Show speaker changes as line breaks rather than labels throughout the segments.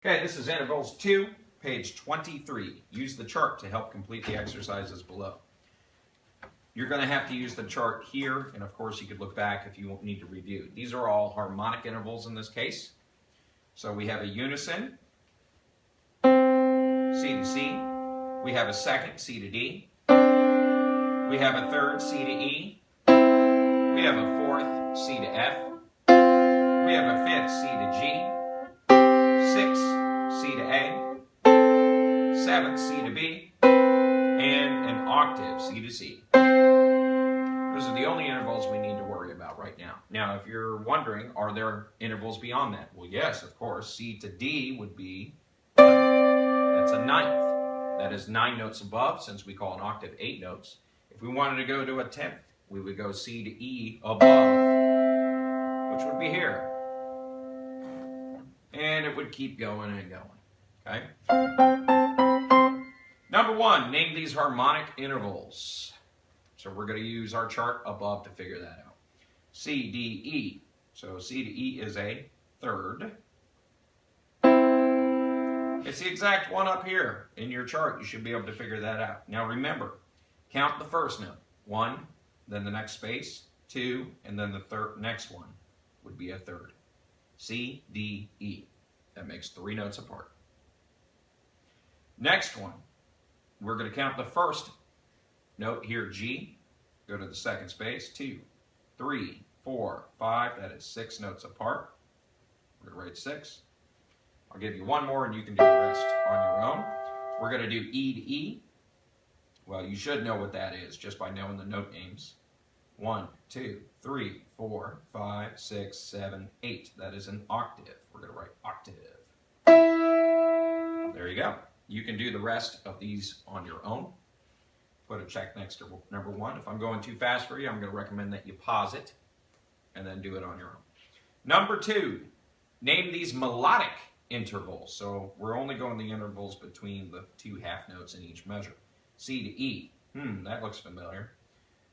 Okay, this is Intervals 2, page 23. Use the chart to help complete the exercises below. You're going to have to use the chart here, and of course you could look back if you need to review. These are all harmonic intervals in this case. So we have a unison, C to C. We have a second, C to D. We have a third, C to E. We have a fourth, C to F. We have a fifth, C to G. Sixth, C to A. Seventh, C to B. And an octave, C to C. Those are the only intervals we need to worry about right now. Now, if you're wondering, are there intervals beyond that? Well, yes, of course. C to D would be, that's a ninth. That is 9 notes above, since we call an octave 8 notes. If we wanted to go to a 10th, we would go C to E above, which would be here. And it would keep going and going. Okay? Number 1, name these harmonic intervals. So we're going to use our chart above to figure that out. C, D, E. So C to E is a third. It's the exact one up here in your chart. You should be able to figure that out. Now remember, count the first note. 1, then the next space, 2, and then the next one would be a third. C, D, E. That makes 3 notes apart. Next one, we're going to count the first note here, G. Go to the second space, 2, 3, 4, 5. That is 6 notes apart. We're going to write 6. I'll give you one more and you can do the rest on your own. We're going to do E to E. Well, you should know what that is just by knowing the note names. 1, 2, 3, 4, 5, 6, 7, 8. That is an octave. We're going to write octave. There you go. You can do the rest of these on your own. Put a check next to number 1. If I'm going too fast for you, I'm going to recommend that you pause it and then do it on your own. Number 2, name these melodic intervals. So we're only going the intervals between the 2 half notes in each measure. C to E. That looks familiar.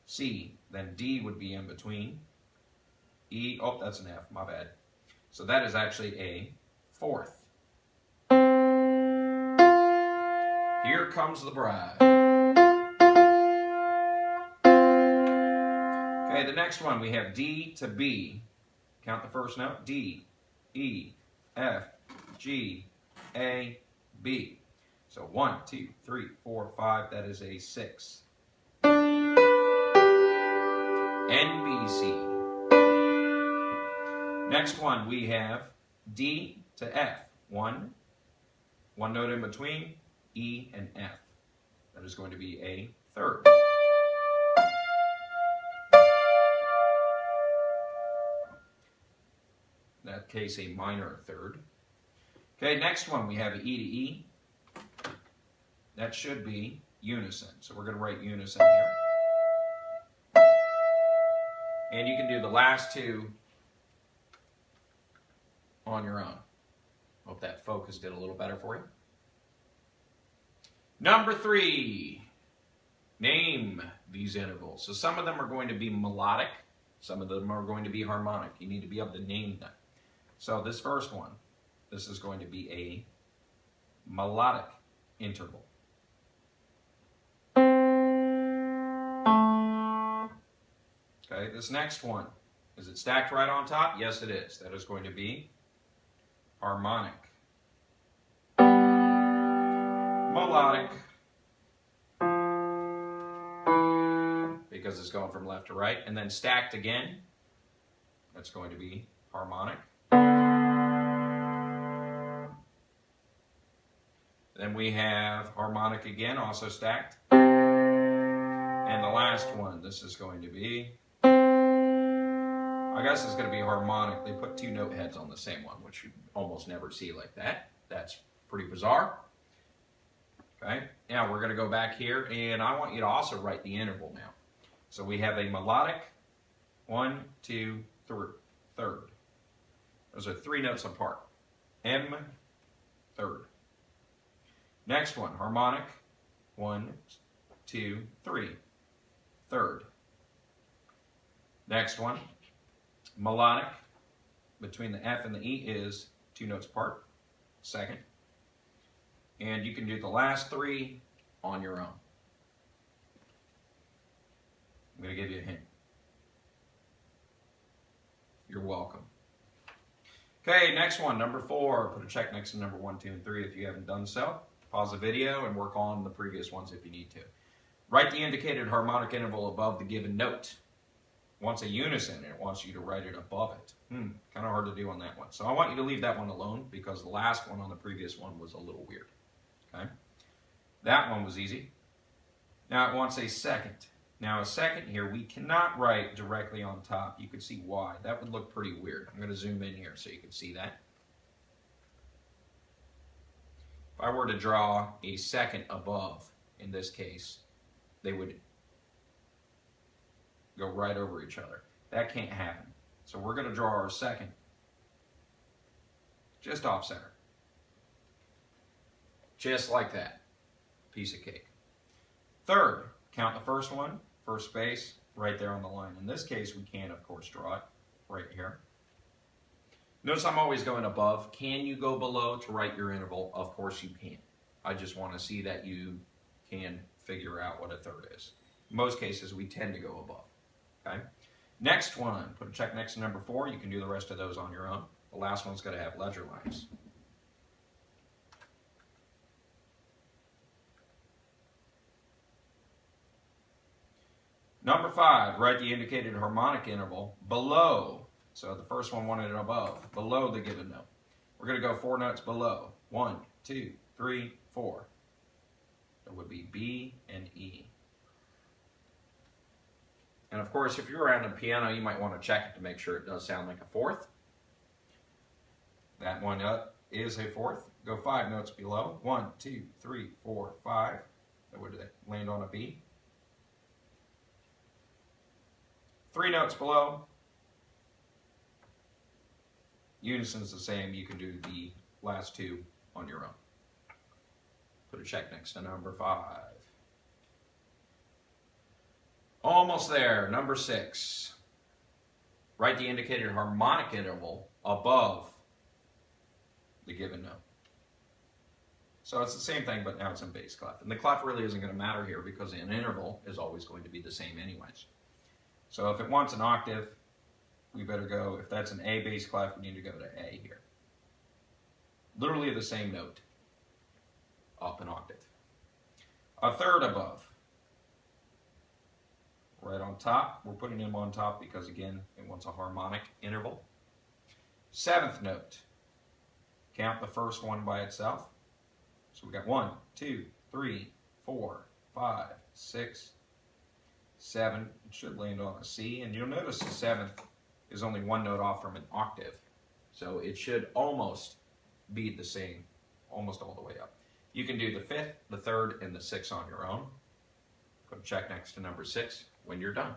C, then D would be in between. E, oh, that's an F, my bad. So that is actually a fourth. Here comes the bride. Okay, the next one, we have D to B. Count the first note. D, E, F, G, A, B. So 1, 2, 3, 4, 5. That is a 6. N, B, C. Next one, we have D to F. 1 note in between, E and F. That is going to be a third. In that case, a minor third. Okay, next one, we have E to E. That should be unison. So we're going to write unison here. And you can do the last 2 on your own. Hope that focus did a little better for you. Number 3, name these intervals. So some of them are going to be melodic. Some of them are going to be harmonic. You need to be able to name them. So this first one, this is going to be a melodic interval. Okay, this next one, is it stacked right on top? Yes, it is. That is going to be harmonic. Melodic. Because it's going from left to right. And then stacked again. That's going to be harmonic. Then we have harmonic again, also stacked. And the last one, this is going to be, I guess it's going to be harmonic. They put 2 note heads on the same one, which you almost never see like that. That's pretty bizarre. Okay, now we're going to go back here, and I want you to also write the interval now. So we have a melodic, 1, 2, 3, third. Those are 3 notes apart. M, third. Next one, harmonic, 1, 2, 3, third. Next one, melodic, between the F and the E is 2 notes apart. second. And you can do the last 3 on your own. I'm going to give you a hint. You're welcome. Okay, next one, number 4. Put a check next to number 1, 2, and 3 if you haven't done so. Pause the video and work on the previous ones if you need to. Write the indicated harmonic interval above the given note. Wants a unison, it wants you to write it above it. Kind of hard to do on that one. So I want you to leave that one alone because the last one on the previous one was a little weird. Okay, that one was easy. Now it wants a second. Now a second here, we cannot write directly on top. You can see why. That would look pretty weird. I'm going to zoom in here so you can see that. If I were to draw a second above, in this case, they would go right over each other. That can't happen. So we're going to draw our second just off center. Just like that. Piece of cake. Third, count the first one, first space, right there on the line. In this case, we can, of course, draw it right here. Notice I'm always going above. Can you go below to write your interval? Of course you can. I just want to see that you can figure out what a third is. In most cases, we tend to go above. Okay. Next one, put a check next to number 4. You can do the rest of those on your own. The last one's got to have ledger lines. Number 5, write the indicated harmonic interval below. So the first one wanted it above, below the given note. We're going to go 4 notes below. 1, 2, 3, 4. That would be B and E. And of course, if you're around a piano, you might want to check it to make sure it does sound like a fourth. That one up is a fourth. Go 5 notes below. 1, 2, 3, 4, 5. That would land on a B. 3 notes below. Unison's the same. You can do the last 2 on your own. Put a check next to number 5. Almost there. Number 6. Write the indicated harmonic interval above the given note. So it's the same thing, but now it's in bass clef. And the clef really isn't going to matter here because an interval is always going to be the same anyways. So if it wants an octave, we better go, if that's an A bass clef, we need to go to A here. Literally the same note, up an octave. A third above. Right on top, we're putting them on top because again, it wants a harmonic interval. 7th note, count the first one by itself. So we got 1, 2, 3, 4, 5, 6, 7. It should land on a C, and you'll notice the 7th is only 1 note off from an octave. So it should almost be the same, almost all the way up. You can do the 5th, the 3rd, and the 6th on your own. Put a check next to number 6 when you're done.